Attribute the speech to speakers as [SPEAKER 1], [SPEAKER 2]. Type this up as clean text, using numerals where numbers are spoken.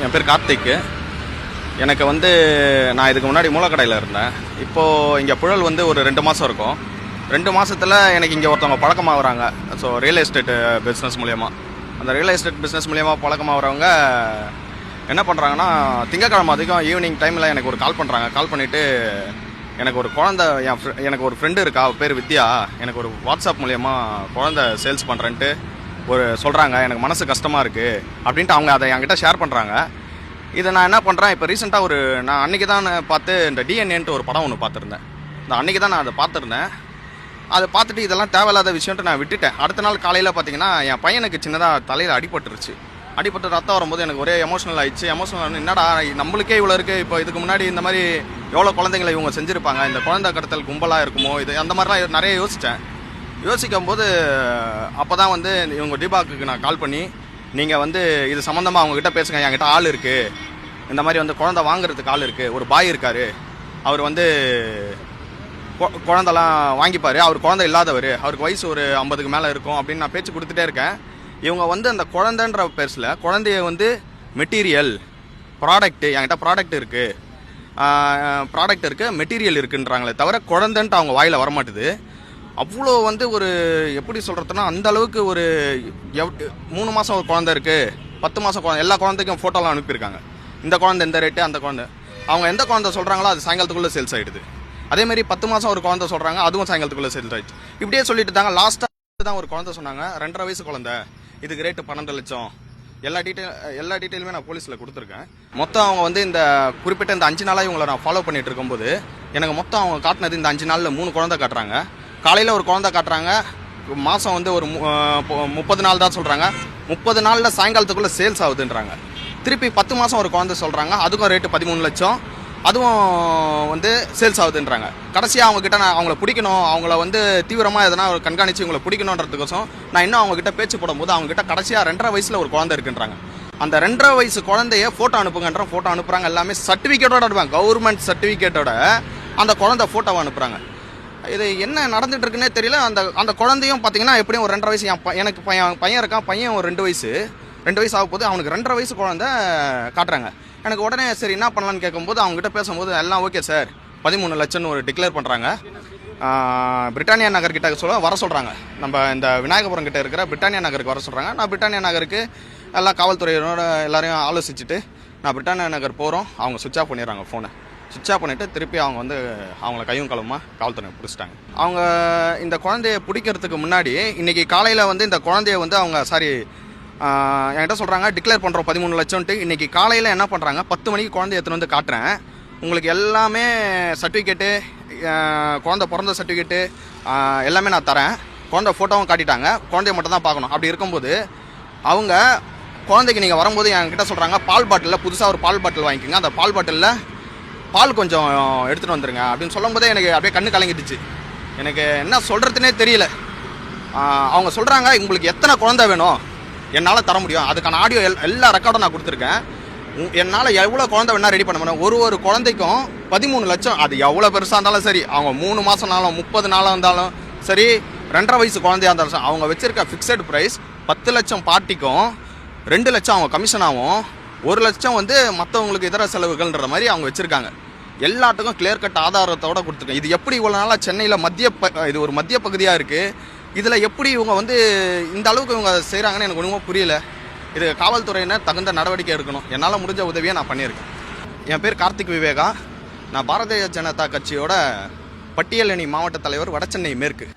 [SPEAKER 1] என் பேர் கார்த்திக். எனக்கு நான் இதுக்கு முன்னாடி மூலக்கடையில் இருந்தேன். இப்போது இங்கே புழல் ஒரு 2 மாதம் இருக்கும். 2 மாதத்தில் எனக்கு இங்கே ஒருத்தவங்க பழக்கமாகறாங்க. ஸோ ரியல் எஸ்டேட் பிஸ்னஸ் மூலிமா, அந்த ரியல் எஸ்டேட் பிஸ்னஸ் மூலிமா பழக்கமாகறவங்க என்ன பண்ணுறாங்கன்னா, திங்கக்கிழமை அதிகம் ஈவினிங் டைமில் எனக்கு ஒரு கால் பண்ணுறாங்க. கால் பண்ணிவிட்டு எனக்கு ஒரு குழந்தை, எனக்கு ஒரு ஃப்ரெண்டு இருக்கா, பேர் வித்யா, எனக்கு ஒரு வாட்ஸ்அப் மூலிமா குழந்தை சேல்ஸ் பண்ணுறேன்ட்டு சொல்கிறாங்க. எனக்கு மனசு கஷ்டமாக இருக்குது அப்படின்ட்டு அவங்க அதை என்கிட்ட ஷேர் பண்ணுறாங்க. இதை நான் என்ன பண்ணுறேன், இப்போ ரீசெண்டாக நான் அன்றைக்கி தான் பார்த்து இந்த டிஎன்ஏன்ட்டு ஒரு படம் ஒன்று பார்த்துருந்தேன். அன்றைக்கி தான் நான் அதை பார்த்துருந்தேன். அதை பார்த்துட்டு இதெல்லாம் தேவையில்லாத விஷயன்ட்டு நான் விட்டுட்டேன். அடுத்த நாள் காலையில் பார்த்தீங்கன்னா என் பையனுக்கு சின்னதாக தலையில் அடிபட்டுருச்சு. அடிபட்டு ரத்தம் வரும்போது எனக்கு ஒரே எமோஷனல் ஆயிடுச்சு. எமோஷனல் என்னடா நம்மளுக்கே இவ்வளோ இருக்குது, இப்போ இதுக்கு முன்னாடி இந்த மாதிரி எவ்வளோ குழந்தைங்களை இவங்க செஞ்சுருப்பாங்க, இந்த குழந்தை கடத்தல் கும்பலாக இருக்குமோ, இது அந்த மாதிரிலாம் நிறைய யோசித்தேன். யோசிக்கும் போது அப்போ தான் இவங்க டிபாக்குக்கு நான் கால் பண்ணி, நீங்கள் இது சம்மந்தமாக அவங்கக்கிட்ட பேசுங்க, என்கிட்ட ஆள் இருக்குது, இந்த மாதிரி குழந்தை வாங்குறதுக்கு ஆள் இருக்குது, ஒரு பாய் இருக்கார், அவர் குழந்தெல்லாம் வாங்கிப்பார், அவர் குழந்தை இல்லாதவர், அவருக்கு வயசு ஒரு 50க்கு மேலே இருக்கும் அப்படின்னு நான் பேச்சு கொடுத்துட்டே இருக்கேன். இவங்க அந்த குழந்தைன்ற பேர்ஸில் குழந்தைய மெட்டீரியல் ப்ராடக்ட்டு, என்கிட்ட ப்ராடக்ட் இருக்குது, மெட்டீரியல் இருக்குன்றாங்களே தவிர குழந்தைன்ட்டு அவங்க வாயில் வரமாட்டுது. அவ்வளோ ஒரு எப்படி சொல்கிறதுனா, அந்த அளவுக்கு 3 மாதம் ஒரு குழந்தை இருக்குது, 10 மாதம் குழந்தை, எல்லா குழந்தைக்கும் ஃபோட்டோலாம் அனுப்பியிருக்காங்க. இந்த குழந்தை இந்த ரேட்டு, அந்த குழந்தை அவங்க எந்த குழந்தை சொல்கிறாங்களோ அது சாயங்காலத்துக்குள்ளே சேல்ஸ் ஆகிடுது. அதேமாதிரி 10 மாதம் ஒரு குழந்தை சொல்கிறாங்க, அதுவும் சாயங்காலத்துக்குள்ளே சேல்ஸ் ஆகிடுச்சு. இப்படியே சொல்லிட்டு தாங்க. லாஸ்ட்டாக தான் ஒரு குழந்தை சொன்னாங்க, 2.5 வயசு குழந்தை, இதுக்கு ரேட்டு 12 லட்சம். எல்லா டீட்டெயிலுமே நான் போலீஸில் கொடுத்துருக்கேன். மொத்தம் அவங்க இந்த குறிப்பிட்ட இந்த 5 நாளாக இவங்களை நான் ஃபாலோ பண்ணிட்டு இருக்கும்போது எனக்கு மொத்தம் அவங்க காட்டினது இந்த 5 நாளில் 3 குழந்தை காட்டுறாங்க. காலையில் ஒரு குழந்தை காட்டுறாங்க, மாதம் ஒரு 30 நாள் தான் சொல்கிறாங்க, 30 நாளில் சாயங்காலத்துக்குள்ளே சேல்ஸ் ஆகுதுன்றாங்க. திருப்பி 10 மாதம் ஒரு குழந்தை சொல்கிறாங்க, அதுக்கும் ரேட்டு 13 லட்சம், அதுவும் சேல்ஸ் ஆகுதுன்றாங்க. கடைசியாக அவங்கக்கிட்ட நான் அவங்கள பிடிக்கணும், அவங்கள தீவிரமாக எதனா ஒரு கண்காணித்து இவங்களை பிடிக்கணுன்றதுக்கோசம் நான் இன்னும் அவங்ககிட்ட பேச்சு போடும்போது அவங்ககிட்ட கடைசியாக 2.5 வயசில் ஒரு குழந்தை இருக்குன்றாங்க. அந்த 2.5 வயசு குழந்தைய ஃபோட்டோ அனுப்புங்கன்ற ஃபோட்டோ அனுப்புகிறாங்க. எல்லாமே சர்டிஃபிகேட்டோட அனுப்புவாங்க, கவர்மெண்ட் சர்டிஃபிகேட்டோட அந்த குழந்தை ஃபோட்டோவை அனுப்புகிறாங்க. இது என்ன நடந்துட்டு இருக்குன்னே தெரியல. அந்த குழந்தையும் பார்த்தீங்கன்னா எப்படியும் ஒரு 2.5 வயசு, எனக்கு பையன் இருக்கான், பையன் ஒரு 2 வயசு ஆக போது, அவனுக்கு 2.5 வயசு குழந்தை காட்டுறாங்க. எனக்கு உடனே சரி என்ன பண்ணலான்னு கேட்கும்போது அவங்ககிட்ட பேசும்போது எல்லாம் ஓகே சார், 13 லட்சம்னு டிக்ளேர் பண்ணுறாங்க. பிரிட்டானியா நகர் கிட்ட வர சொல்கிறாங்க. நம்ம இந்த விநாயகபுரம் கிட்ட இருக்கிற பிரிட்டானியா நகருக்கு வர சொல்கிறாங்க. நான் பிரிட்டானியா நகருக்கு எல்லா காவல்துறையினோட எல்லாரையும் ஆலோசிச்சுட்டு நான் பிரிட்டானியா நகர் போகிறோம். அவங்க சுவிட்ச் ஆஃப் பண்ணிடுறாங்க ஃபோனை. சுவிட்ச் ஆஃப் பண்ணிவிட்டு திருப்பி அவங்க அவங்கள கையும் களவுமாக காவல்துறை பிடிச்சிட்டாங்க. அவங்க இந்த குழந்தைய பிடிக்கிறதுக்கு முன்னாடி இன்றைக்கி காலையில் இந்த குழந்தைய அவங்க என்கிட்ட சொல்கிறாங்க டிக்ளேர் பண்ணுறோம் 13 லட்சம்ன்ட்டு. இன்றைக்கி காலையில் என்ன பண்ணுறாங்க, 10 மணிக்கு குழந்தைய எடுத்துகிட்டு காட்டுறேன், உங்களுக்கு எல்லாமே சர்டிஃபிகேட்டு, குழந்தை பிறந்த சர்டிஃபிகேட்டு எல்லாமே நான் தரேன், குழந்தை ஃபோட்டோவும் காட்டிட்டாங்க, குழந்தைய மட்டும் தான் பார்க்கணும். அப்படி இருக்கும்போது அவங்க குழந்தைக்கு நீங்கள் வரும்போது என்கிட்ட சொல்கிறாங்க, பால் பாட்டிலில் புதுசாக ஒரு பால் பாட்டில் வாங்கிக்கோங்க, அந்த பால் பாட்டிலில் பால் கொஞ்சம் எடுத்துகிட்டு வந்துடுங்க அப்படின்னு சொல்லும் போதே எனக்கு அப்படியே கண்ணு கலங்கிடுச்சு. எனக்கு என்ன சொல்கிறதுனே தெரியல. அவங்க சொல்கிறாங்க, உங்களுக்கு எத்தனை குழந்தை வேணும் என்னால் தர முடியும், அதுக்கான ஆடியோ எல்லா ரெக்கார்டும் நான் கொடுத்துருக்கேன், என்னால் எவ்வளோ குழந்தை வேணால் ரெடி பண்ண முடியும், ஒரு குழந்தைக்கும் 13 லட்சம், அது எவ்வளோ பெருசாக இருந்தாலும் சரி, அவங்க 3 மாதம்னாலும் 30 நாளாக இருந்தாலும் சரி, 2.5 வயசு குழந்தையாக இருந்தாலும் அவங்க வச்சுருக்க ஃபிக்ஸட் ப்ரைஸ் 10 லட்சம் பார்ட்டிக்கும், 2 லட்சம் அவங்க கமிஷனாகவும், 1 லட்சம் மற்றவங்களுக்கு இதர செலவுகள்ன்ற மாதிரி அவங்க வச்சுருக்காங்க. எல்லாத்துக்கும் கிளியர் கட் ஆதாரத்தோடு கொடுத்துருக்கேன். இது எப்படி இவ்வளோ நாளாக சென்னையில் இது ஒரு மத்திய பகுதியாக இருக்குது, இதில் எப்படி இவங்க இந்த அளவுக்கு இவங்க செய்கிறாங்கன்னு எனக்கு ஒன்றுமே புரியல. இது காவல்துறையினர் தகுந்த நடவடிக்கை எடுக்கணும். என்னால் முடிஞ்ச உதவியை நான் பண்ணியிருக்கேன். என் பேர் கார்த்திக் விவேகா. நான் பாரதிய ஜனதா கட்சியோட பட்டியலணி மாவட்ட தலைவர், வடசென்னை மேற்கு.